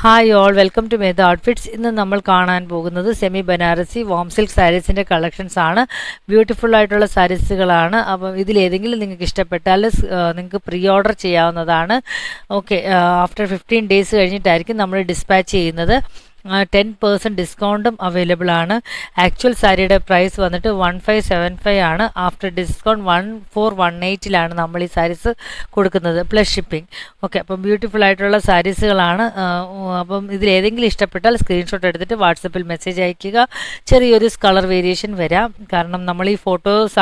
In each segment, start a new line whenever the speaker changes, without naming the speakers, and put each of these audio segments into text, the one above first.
Hi all, welcome to Medha outfits. ഇന്ന് നമ്മൾ കാണാൻ പോകുന്നത് സെമി ബനാറസി വാം സിൽക്ക് സാരീസിൻ്റെ കളക്ഷൻസ് ആണ്. ബ്യൂട്ടിഫുൾ ആയിട്ടുള്ള സാരീസുകളാണ്. അപ്പം ഇതിലേതെങ്കിലും നിങ്ങൾക്ക് ഇഷ്ടപ്പെട്ടാൽ നിങ്ങൾക്ക് പ്രീ ഓർഡർ ചെയ്യാവുന്നതാണ്. ഓക്കെ, ആഫ്റ്റർ 15 ഡേയ്സ് കഴിഞ്ഞിട്ടായിരിക്കും നമ്മൾ ഡിസ്പാച്ച് ചെയ്യുന്നത്. 10% ഡിസ്കൗണ്ടും അവൈലബിൾ ആണ്. ആക്ച്വൽ സാരിയുടെ പ്രൈസ് വന്നിട്ട് 1575 ആണ്. ആഫ്റ്റർ ഡിസ്കൗണ്ട് 1418 നമ്മൾ ഈ സാരീസ് കൊടുക്കുന്നത്, പ്ലസ് ഷിപ്പിംഗ്. ഓക്കെ, അപ്പം ബ്യൂട്ടിഫുൾ ആയിട്ടുള്ള സാരീസുകളാണ്. അപ്പം ഇതിലേതെങ്കിലും ഇഷ്ടപ്പെട്ടാൽ സ്ക്രീൻഷോട്ട് എടുത്തിട്ട് വാട്സപ്പിൽ മെസ്സേജ് അയയ്ക്കുക. ചെറിയൊരു കളർ വേരിയേഷൻ വരാം, കാരണം നമ്മൾ ഈ ഫോട്ടോസ്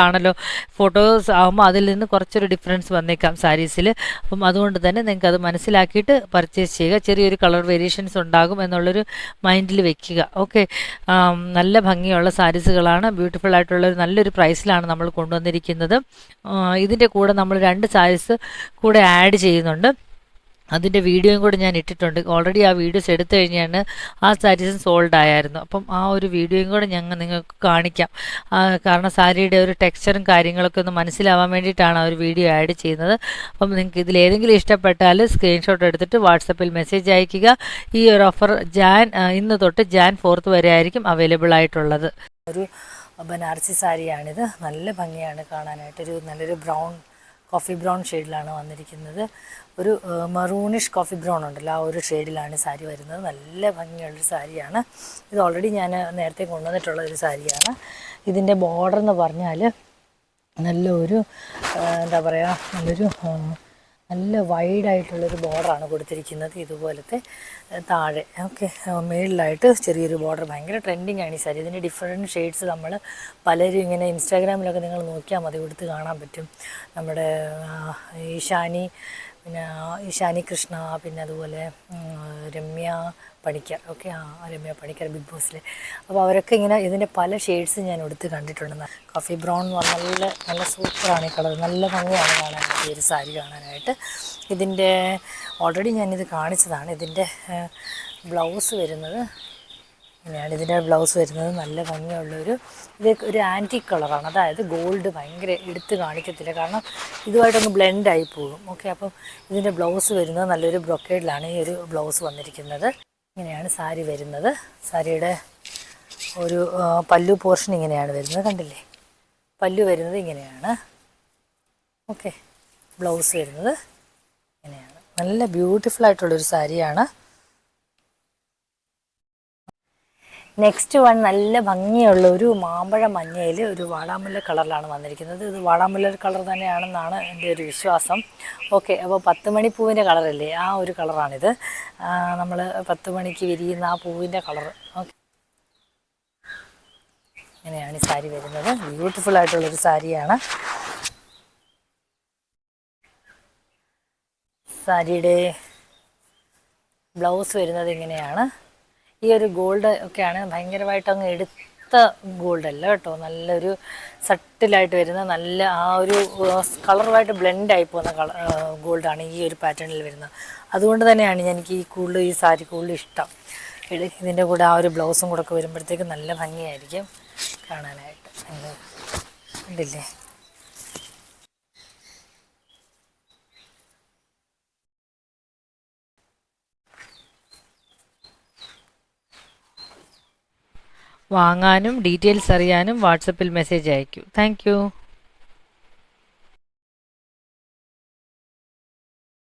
ആകുമ്പോൾ അതിൽ നിന്ന് കുറച്ചൊരു ഡിഫറൻസ് വന്നേക്കാം സാരീസിൽ. അപ്പം അതുകൊണ്ട് തന്നെ നിങ്ങൾക്ക് അത് മനസ്സിലാക്കിയിട്ട് പർച്ചേസ് ചെയ്യുക. ചെറിയൊരു കളർ വേരിയേഷൻസ് ഉണ്ടാകും എന്നുള്ളൊരു മൈൻഡിൽ വെക്കുക. ഓക്കെ, നല്ല ഭംഗിയുള്ള സാരീസുകളാണ്. ബ്യൂട്ടിഫുൾ ആയിട്ടുള്ള നല്ലൊരു പ്രൈസിലാണ് നമ്മൾ കൊണ്ടുവന്നിരിക്കുന്നത്. ഇതിൻ്റെ കൂടെ നമ്മൾ 2 സാരീസ് കൂടെ ആഡ് ചെയ്യുന്നുണ്ട്. അതിൻ്റെ വീഡിയോയും കൂടെ ഞാൻ ഇട്ടിട്ടുണ്ട്. ഓൾറെഡി ആ വീഡിയോസ് എടുത്തു കഴിഞ്ഞാണ് ആ സാരീസും സോൾഡ് ആയിരുന്നു. അപ്പം ആ ഒരു വീഡിയോയും കൂടെ നിങ്ങൾക്ക് കാണിക്കാം. കാരണം സാരിയുടെ ഒരു ടെക്സ്ചറും കാര്യങ്ങളൊക്കെ ഒന്ന് മനസ്സിലാവാൻ വേണ്ടിയിട്ടാണ് ആ ഒരു വീഡിയോ ആഡ് ചെയ്യുന്നത്. അപ്പം നിങ്ങൾക്ക് ഇതിലേതെങ്കിലും ഇഷ്ടപ്പെട്ടാൽ സ്ക്രീൻഷോട്ട് എടുത്തിട്ട് വാട്സപ്പിൽ മെസ്സേജ് അയയ്ക്കുക. ഈ ഒരു ഓഫർ ഇന്ന് തൊട്ട് ജാൻ 4 വരെ ആയിരിക്കും അവൈലബിൾ ആയിട്ടുള്ളത്. ഒരു ബനാറസി സാരിയാണിത്. നല്ല ഭംഗിയാണ് കാണാനായിട്ട്. നല്ലൊരു കോഫി ബ്രൗൺ ഷെയ്ഡിലാണ് വന്നിരിക്കുന്നത്. ഒരു മറൂണിഷ് കോഫി ബ്രൗൺ ഉണ്ടല്ലോ, ആ ഒരു ഷെയ്ഡിലാണ് സാരി വരുന്നത്. നല്ല ഭംഗിയുള്ളൊരു സാരിയാണ് ഇത്. ഓൾറെഡി ഞാൻ നേരത്തെ കൊണ്ടുവന്നിട്ടുള്ള ഒരു സാരിയാണ്. ഇതിൻ്റെ ബോർഡർ എന്ന് പറഞ്ഞാൽ നല്ലൊരു എന്താ പറയുക, നല്ല വൈഡായിട്ടുള്ളൊരു ബോർഡറാണ് കൊടുത്തിരിക്കുന്നത്. ഇതുപോലത്തെ താഴെ മേളിലായിട്ട് ചെറിയൊരു ബോർഡർ. ഭയങ്കര ട്രെൻഡിങ് ആണ് ഈ സാരി. ഇതിൻ്റെ ഡിഫറെൻറ്റ് ഷെയ്ഡ്സ് നമ്മൾ പലരും ഇങ്ങനെ ഇൻസ്റ്റാഗ്രാമിലൊക്കെ നിങ്ങൾ നോക്കിയാൽ മതി, കൊടുത്ത് കാണാൻ പറ്റും. നമ്മുടെ ഈശാനി കൃഷ്ണ, പിന്നെ അതുപോലെ രമ്യ പണിക്കർ, രമ്യ പണിക്കർ ബിഗ് ബോസിൽ. അപ്പോൾ അവരൊക്കെ ഇങ്ങനെ ഇതിൻ്റെ പല ഷെയ്ഡ്സ് ഞാൻ എടുത്ത് കണ്ടിട്ടുണ്ട്. കോഫി ബ്രൗൺ എന്ന് പറഞ്ഞാൽ നല്ല സൂപ്പറാണ് ഈ കളർ. നല്ല ഭംഗിയാണ് കാണാനായിട്ട് ഈ ഒരു സാരി കാണാനായിട്ട്. ഇതിൻ്റെ ഓൾറെഡി ഞാനിത് കാണിച്ചതാണ്. ഇതിൻ്റെ ബ്ലൗസ് വരുന്നത് ഇങ്ങനെയാണ്. ഇതിൻ്റെ ബ്ലൗസ് വരുന്നത് നല്ല ഭംഗിയുള്ളൊരു ഒരു ആൻറ്റിക് കളറാണ്. അതായത് ഗോൾഡ് ഭയങ്കര എടുത്ത് കാണിക്കത്തില്ല, കാരണം ഇതുമായിട്ടൊന്ന് ബ്ലെൻഡായി പോകും. ഓക്കെ, അപ്പം ഇതിൻ്റെ ബ്ലൗസ് വരുന്നത് നല്ലൊരു ബ്രൊക്കേഡിലാണ് ഈ ഒരു ബ്ലൗസ് വന്നിരിക്കുന്നത്. ഇങ്ങനെയാണ് സാരി വരുന്നത്. സാരിയുടെ ഒരു പല്ലു പോർഷൻ ഇങ്ങനെയാണ് വരുന്നത്, കണ്ടില്ലേ? പല്ലു വരുന്നത് ഇങ്ങനെയാണ്. ഓക്കെ, ബ്ലൗസ് വരുന്നത് ഇങ്ങനെയാണ്. നല്ല ബ്യൂട്ടിഫുൾ ആയിട്ടുള്ളൊരു സാരിയാണ്. നെക്സ്റ്റ് വൺ നല്ല ഭംഗിയുള്ള ഒരു മാമ്പഴ മഞ്ഞയിൽ ഒരു വാടാമുല്ല കളറിലാണ് വന്നിരിക്കുന്നത്. ഇത് വാടാമുല്ല കളർ തന്നെയാണെന്നാണ് എൻ്റെ ഒരു വിശ്വാസം. ഓക്കെ, അപ്പോൾ 10 മണിപ്പൂവിൻ്റെ കളറല്ലേ, ആ ഒരു കളറാണിത്. നമ്മൾ 10 മണിക്ക് വിരിയുന്ന ആ പൂവിൻ്റെ കളർ. ഓക്കെ, ഇങ്ങനെയാണ് ഈ സാരി വരുന്നത്. ബ്യൂട്ടിഫുൾ ആയിട്ടുള്ളൊരു സാരിയാണ്. സാരിയുടെ ബ്ലൗസ് വരുന്നത് ഇങ്ങനെയാണ്. ഈ ഒരു ഗോൾഡ് ഒക്കെയാണ് ഭയങ്കരമായിട്ട് അങ്ങ് എടുത്ത ഗോൾഡല്ല കേട്ടോ, നല്ലൊരു സട്ടിലായിട്ട് വരുന്ന നല്ല ആ ഒരു കളറുമായിട്ട് ബ്ലെൻഡായി പോകുന്ന ഗോൾഡാണ് ഈ ഒരു പാറ്റേണിൽ വരുന്നത്. അതുകൊണ്ട് തന്നെയാണ് എനിക്ക് ഈ സാരി കൂടുതൽ ഇഷ്ടം. ഇതിൻ്റെ കൂടെ ആ ഒരു ബ്ലൗസും കൂടെ ഒക്കെ വരുമ്പോഴത്തേക്ക് നല്ല ഭംഗിയായിരിക്കും കാണാനായിട്ട്. കണ്ടില്ലേ? വാങ്ങാനും ഡീറ്റെയിൽസ് അറിയാനും വാട്സപ്പിൽ മെസ്സേജ് അയയ്ക്കൂ. Thank you.